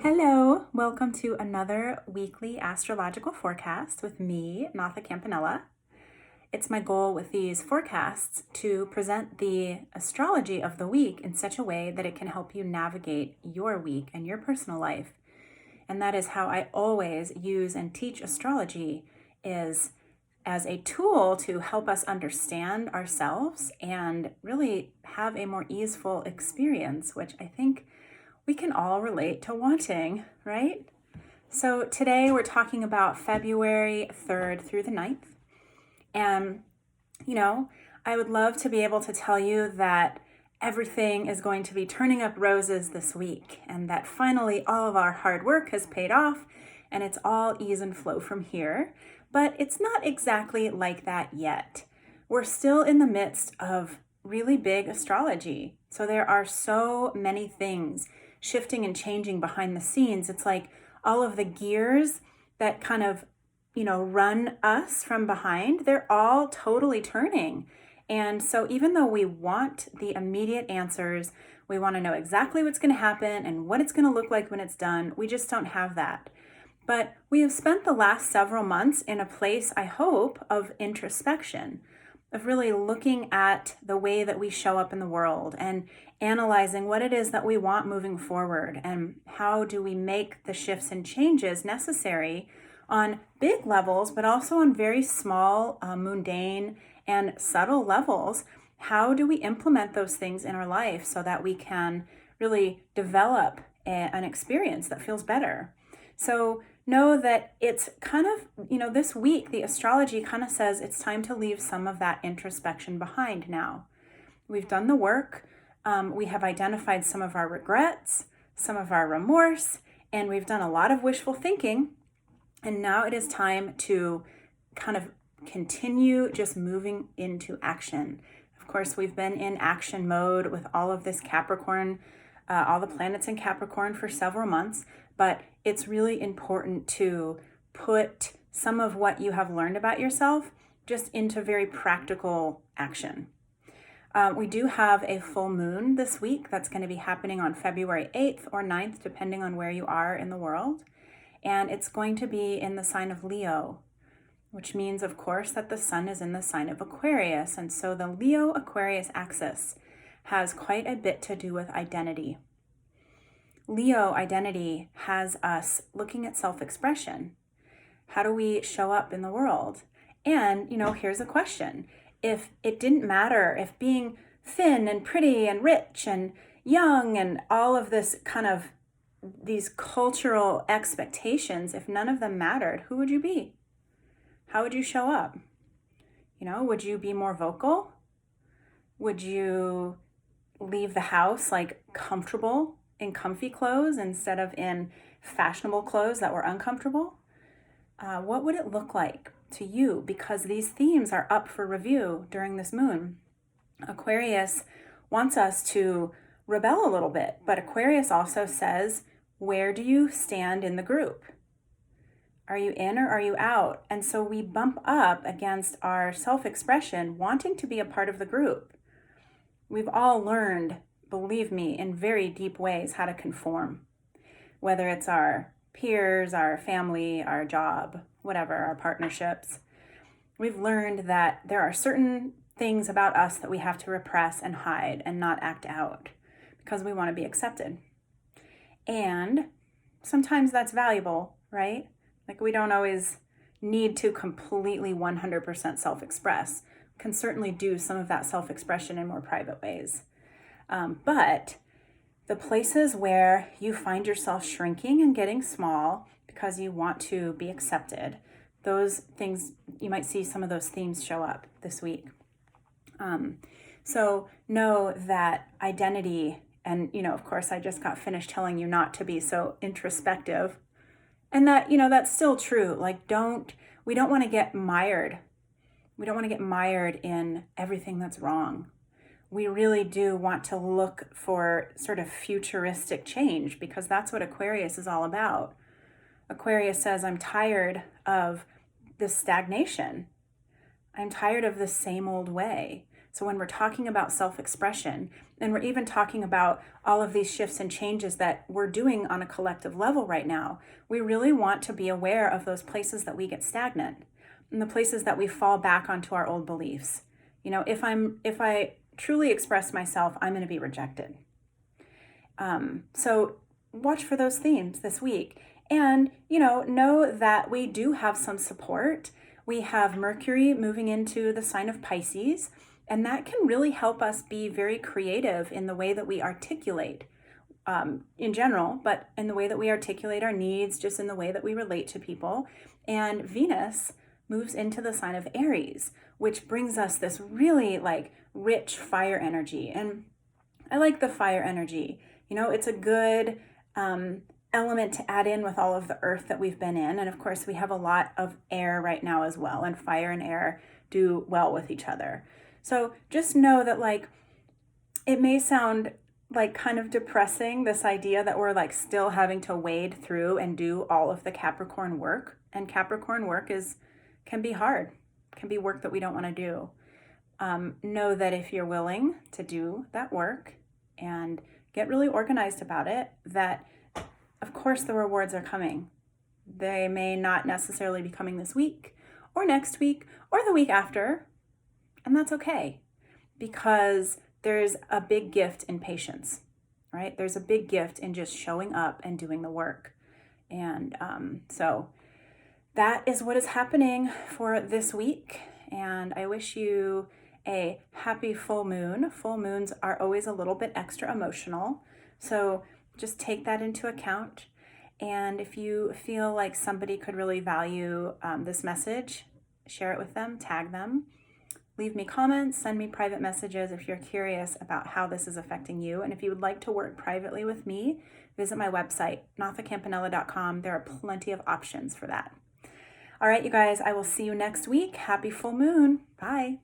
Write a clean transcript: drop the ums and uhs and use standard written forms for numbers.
Hello, welcome to another weekly astrological forecast with me, Natha Campanella. It's my goal with these forecasts to present the astrology of the week in such a way that it can help you navigate your week and your personal life. And that is how I always use and teach astrology, is as a tool to help us understand ourselves and really have a more easeful experience, which I think we can all relate to wanting, right? So today we're talking about February 3rd through the 9th. And, I would love to be able to tell you that everything is going to be turning up roses this week and that finally all of our hard work has paid off and it's all ease and flow from here. But it's not exactly like that yet. We're still in the midst of really big astrology. So there are so many things shifting and changing behind the scenes. It's like all of the gears that kind of, run us from behind, they're all totally turning. And so even though we want the immediate answers, we want to know exactly what's going to happen and what it's going to look like when it's done, we just don't have that. But we have spent the last several months in a place, I hope, of introspection, of really looking at the way that we show up in the world and analyzing what it is that we want moving forward and how do we make the shifts and changes necessary on big levels, but also on very small, mundane and subtle levels. How do we implement those things in our life so that we can really develop an experience that feels better? So know that it's kind of, this week, the astrology kind of says it's time to leave some of that introspection behind now. We've done the work. We have identified some of our regrets, some of our remorse, and we've done a lot of wishful thinking. And now it is time to kind of continue just moving into action. Of course, we've been in action mode with all of this Capricorn, all the planets in Capricorn for several months, but it's really important to put some of what you have learned about yourself just into very practical action. We do have a full moon this week that's going to be happening on February 8th or 9th, depending on where you are in the world. And it's going to be in the sign of Leo, which means, of course, that the sun is in the sign of Aquarius. And so the Leo-Aquarius axis has quite a bit to do with identity. Leo identity has us looking at self-expression. How do we show up in the world? And, here's a question. If it didn't matter, if being thin and pretty and rich and young and all of this kind of these cultural expectations, if none of them mattered, who would you be? How would you show up? Would you be more vocal? Would you leave the house comfortable in comfy clothes instead of in fashionable clothes that were uncomfortable? What would it look like to you? Because these themes are up for review during this moon. Aquarius wants us to rebel a little bit, but Aquarius also says, where do you stand in the group? Are you in or are you out? And so we bump up against our self-expression, wanting to be a part of the group. We've all learned, believe me, in very deep ways how to conform, whether it's our peers, our family, our job, whatever, our partnerships. We've learned that there are certain things about us that we have to repress and hide and not act out because we want to be accepted. And sometimes that's valuable, right? We don't always need to completely 100% self-express. We can certainly do some of that self-expression in more private ways. But the places where you find yourself shrinking and getting small because you want to be accepted, those things, you might see some of those themes show up this week. So know that identity, and, of course, I just got finished telling you not to be so introspective. And that, that's still true. We don't want to get mired. We don't want to get mired in everything that's wrong. We really do want to look for sort of futuristic change because that's what Aquarius is all about. Aquarius says, I'm tired of this stagnation. I'm tired of the same old way. So when we're talking about self-expression, and we're even talking about all of these shifts and changes that we're doing on a collective level right now, we really want to be aware of those places that we get stagnant and the places that we fall back onto our old beliefs. You know, if I truly express myself, I'm going to be rejected. So watch for those themes this week. And, you know that we do have some support. We have Mercury moving into the sign of Pisces, and that can really help us be very creative in the way that we articulate in general, but in the way that we articulate our needs, just in the way that we relate to people. And Venus moves into the sign of Aries, which brings us this really like rich fire energy. And I like the fire energy. You know, it's a good element to add in with all of the earth that we've been in. And of course, we have a lot of air right now as well, and fire and air do well with each other. So just know that, like, it may sound like kind of depressing, this idea that we're like still having to wade through and do all of the Capricorn work. And Capricorn work can be hard, can be work that we don't want to do. Know that if you're willing to do that work and get really organized about it, that of course the rewards are coming. They may not necessarily be coming this week or next week or the week after, and that's okay, because there's a big gift in patience, right? There's a big gift in just showing up and doing the work. And so that is what is happening for this week. And I wish you a happy full moon. Full moons are always a little bit extra emotional, so just take that into account. And if you feel like somebody could really value this message, share it with them, tag them, leave me comments, send me private messages if you're curious about how this is affecting you. And if you would like to work privately with me, visit my website, nathacampanella.com. There are plenty of options for that. All right, you guys, I will see you next week. Happy full moon. Bye.